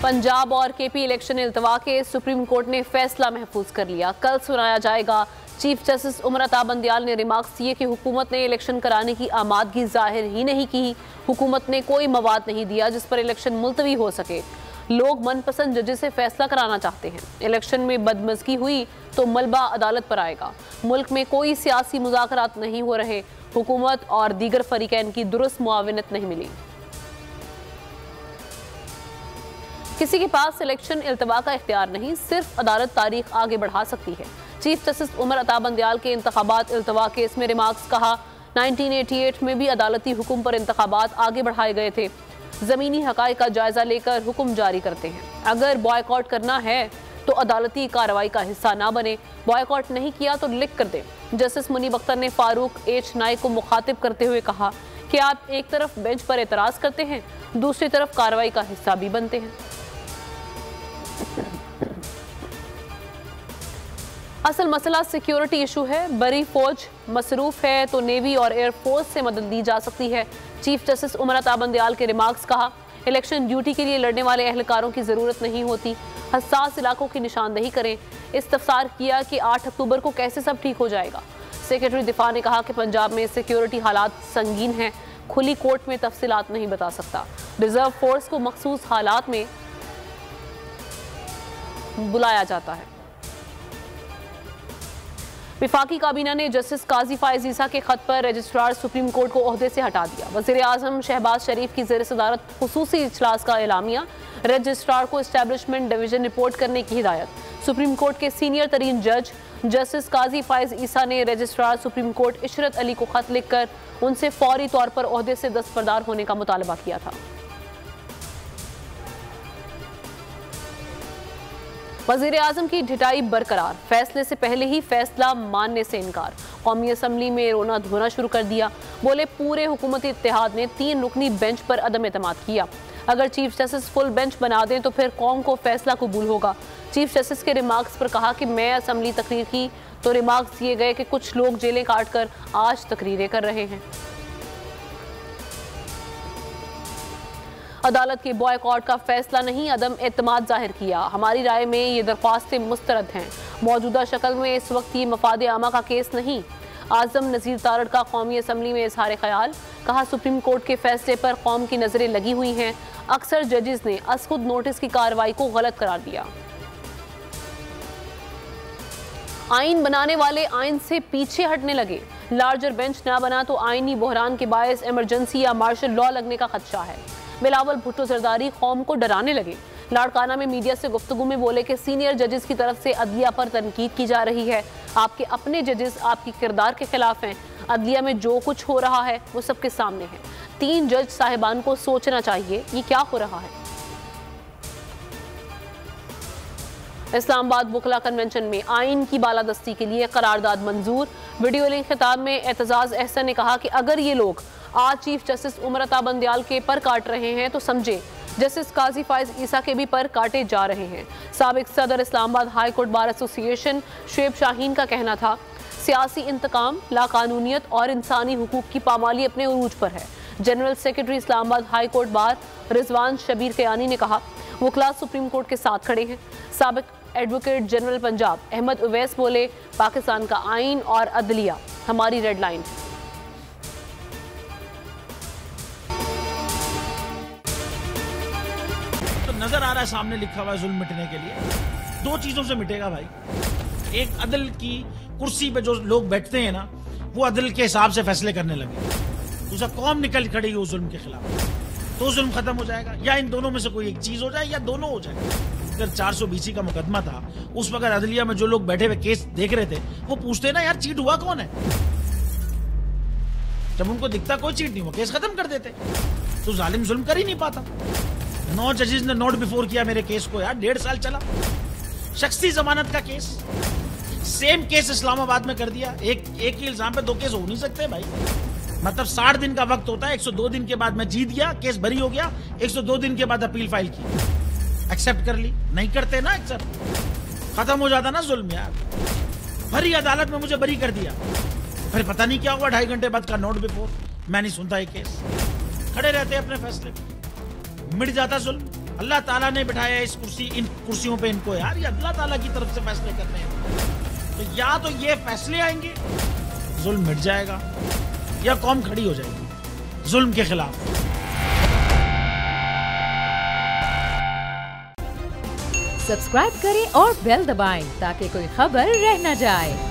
पंजाब और KP election इल्तवा के supreme court ने फैसला महफूज कर लिया। कल सुनाया जाएगा। चीफ जस्टिस उमर अता बंदियाल ने रिमार्क्स दिए कि हुकूमत ने इलेक्शन कराने की आमादगी जाहिर ही नहीं की। हुकूमत ने कोई मवाद नहीं दिया जिस पर इलेक्शन मुलतवी हो सके। लोग मनपसंद जजेस से फैसला कराना चाहते हैं। इलेक्शन में बदमज़गी हुई तो मलबा अदालत पर आएगा। मुल्क में कोई सियासी मुज़ाकरात नहीं हो रहे। हुकूमत और दीगर फरीकैन की दुरुस्त मुआविनत नहीं मिली। किसी के पास इलेक्शन इल्तवा का इख्तियार नहीं, सिर्फ अदालत तारीख आगे बढ़ा सकती है। चीफ जस्टिस उमर अता बंदियाल के इंतखाबात इल्तवा केस में रिमार्क्स कहा, 1988 में भी अदालती हुक्म पर इंतखाबात आगे बढ़ाए गए थे। ज़मीनी हक़ाइक़ का जायजा लेकर हुक्म जारी करते हैं। अगर बॉयकॉट करना है तो अदालती कार्रवाई का हिस्सा ना बने। बॉयकॉट नहीं किया तो लिख कर दे। जस्टिस मुनीब अख्तर ने फारूक एच नाइक को मुखातिब करते हुए कहा कि आप एक तरफ बेंच पर एतराज़ करते हैं, दूसरी तरफ कार्रवाई का हिस्सा भी बनते हैं। असल मसला सिक्योरिटी इशू है। बड़ी फौज मसरूफ है तो नेवी और एयरफोर्स से मदद दी जा सकती है। चीफ जस्टिस उमर अता बंदियाल के रिमार्क्स कहा, इलेक्शन ड्यूटी के लिए लड़ने वाले एहलकारों की ज़रूरत नहीं होती। हसास इलाकों की निशानदही करें। इस्तफसार किया कि 8 अक्टूबर को कैसे सब ठीक हो जाएगा। सेक्रेटरी दिफा ने कहा कि पंजाब में सिक्योरिटी हालात संगीन हैं। खुली कोर्ट में तफसीलात नहीं बता सकता। रिजर्व फोर्स को मखसूस हालात में बुलाया जाता है। विफाकी काबीना ने जस्टिस काजी फायज ईसा के खत पर रजिस्ट्रार सुप्रीम कोर्ट को ओहदे से हटा दिया। वज़ीर आज़म शहबाज शरीफ की ज़ेर सदारत खुसूसी इजलास का एलामिया। रजिस्ट्रार को एस्टेब्लिशमेंट डिवीजन रिपोर्ट करने की हिदायत। सुप्रीम कोर्ट के सीनियर तरीन जज जस्टिस काजी फायज ईसा ने registrar supreme court Ishrat Ali को खत लिखकर उनसे फौरी तौर पर ओहदे से दस्तबरदार होने का मुतालबा किया था। वज़ीर आज़म की ढिठाई बरकरार। फैसले से पहले ही फैसला मानने से इनकार। कौमी असम्बली में रोना धोना शुरू कर दिया। बोले पूरे हुकूमती इत्तेहाद ने 3 रुकनी बेंच पर अदम एतमाद किया। अगर चीफ जस्टिस फुल बेंच बना दें तो फिर कौम को फैसला कबूल होगा। चीफ जस्टिस के रिमार्क्स पर कहा कि मैं असम्बली तकरीर की तो रिमार्क्स दिए गए कि कुछ लोग जेलें काट कर आज तकरीरें कर रहे हैं। अदालत के बॉयकॉट का फैसला नहीं, अदम एतमाद जाहिर किया। हमारी राय में ये दरख्वास्तें मुस्तरद हैं। मौजूदा शक्ल में इस वक्त ये मफाद आमा का केस नहीं। आज़म नज़ीर तारड़ का कौमी असम्बली में इजहार ख्याल। कहा, सुप्रीम कोर्ट के फैसले पर कौम की नज़रें लगी हुई हैं। अक्सर जजेस ने असखुद नोटिस की कार्रवाई को गलत करार दिया। आइन बनाने वाले आइन से पीछे हटने लगे। लार्जर बेंच ना बना तो आइनी बहरान के बायस इमरजेंसी या मार्शल लॉ लगने का खदशा है। बिलावल भुट्टो जरदारी कौम को डराने लगे। लाड़काना में मीडिया से गुफ्तगू में बोले कि सीनियर जजेस की तरफ से अदलिया पर तनकीद की जा रही है। आपके अपने जजेस आपकी किरदार के खिलाफ हैं। अदलिया में जो कुछ हो रहा है वो सबके सामने है। 3 जज साहिबान को सोचना चाहिए ये क्या हो रहा है। इस्लामाबाद वकला कन्वेंशन में आइन की बालादस्ती के लिए करारदाद मंजूर। वीडियो लिंक खिताब में एतजाज अहसन ने कहा कि अगर ये लोग आज चीफ जस्टिस उमर अता बंदियाल के पर काट रहे हैं तो समझे जस्टिस काजी फायज ईसा के भी पर काटे जा रहे हैं। साबिक सदर Islamabad high court bar association Shoaib Shaheen का कहना था, सियासी इंतकाम, लाकानूनियत और इंसानी हुकूक की पामाली अपने उरूज पर है। General secretary Islamabad high court bar Rizwan Shabbir Kayani ने कहा, वकला सुप्रीम कोर्ट के साथ खड़े हैं। साबिक एडवोकेट जनरल पंजाब अहमद उवैस बोले, पाकिस्तान का आइन और अदलिया हमारी रेड लाइन है। नजर आ रहा है सामने लिखा हुआ है जुल्म मिटने के लिए 2 चीजों से मिटेगा भाई। एक, अदल की कुर्सी पे जो लोग बैठते हैं ना वो अदल के हिसाब से फैसले करने लगे। दूसरा, कौम निकल खड़ी उस जुल्म के खिलाफ तो जुल्म खत्म हो जाएगा। या इन दोनों में से कोई एक चीज हो जाए या दोनों हो जाए। अगर 420 का मुकदमा था उस वक्त अदलिया में जो लोग बैठे हुए केस देख रहे थे वो पूछते ना, यार चीट हुआ कौन है। जब उनको दिखता कोई चीट नहीं, वो केस खत्म कर देते। तो जालिम जुल्म कर ही नहीं पाता। 9 जजेस ने नोट बिफोर किया मेरे केस को यार, 1.5 साल चला। शख्सी जमानत का केस, सेम केस इस्लामाबाद में कर दिया। एक ही इल्जाम पे 2 केस हो नहीं सकते भाई। मतलब 60 दिन का वक्त होता है। 102 दिन के बाद मैं जीत गया, केस बरी हो गया। 102 दिन के बाद अपील फाइल की, एक्सेप्ट कर ली। नहीं करते ना एक्सेप्ट, खत्म हो जाता ना जुल्म यार। भरी अदालत में मुझे बरी कर दिया, फिर पता नहीं क्या हुआ 2.5 घंटे बाद का नोट बिफोर। मैं नहीं सुनता ये केस, खड़े रहते अपने फैसले पे। मिट जाता जुल्म, अल्लाह ताला ने बिठाया इन कुर्सियों पे इनको यार, ये अल्लाह ताला की तरफ से फैसले करने हैं। तो या तो ये फैसले आएंगे, जुल्म मिट जाएगा, या कौम खड़ी हो जाएगी जुल्म के खिलाफ। सब्सक्राइब करें और बेल दबाएं ताकि कोई खबर रह न जाए।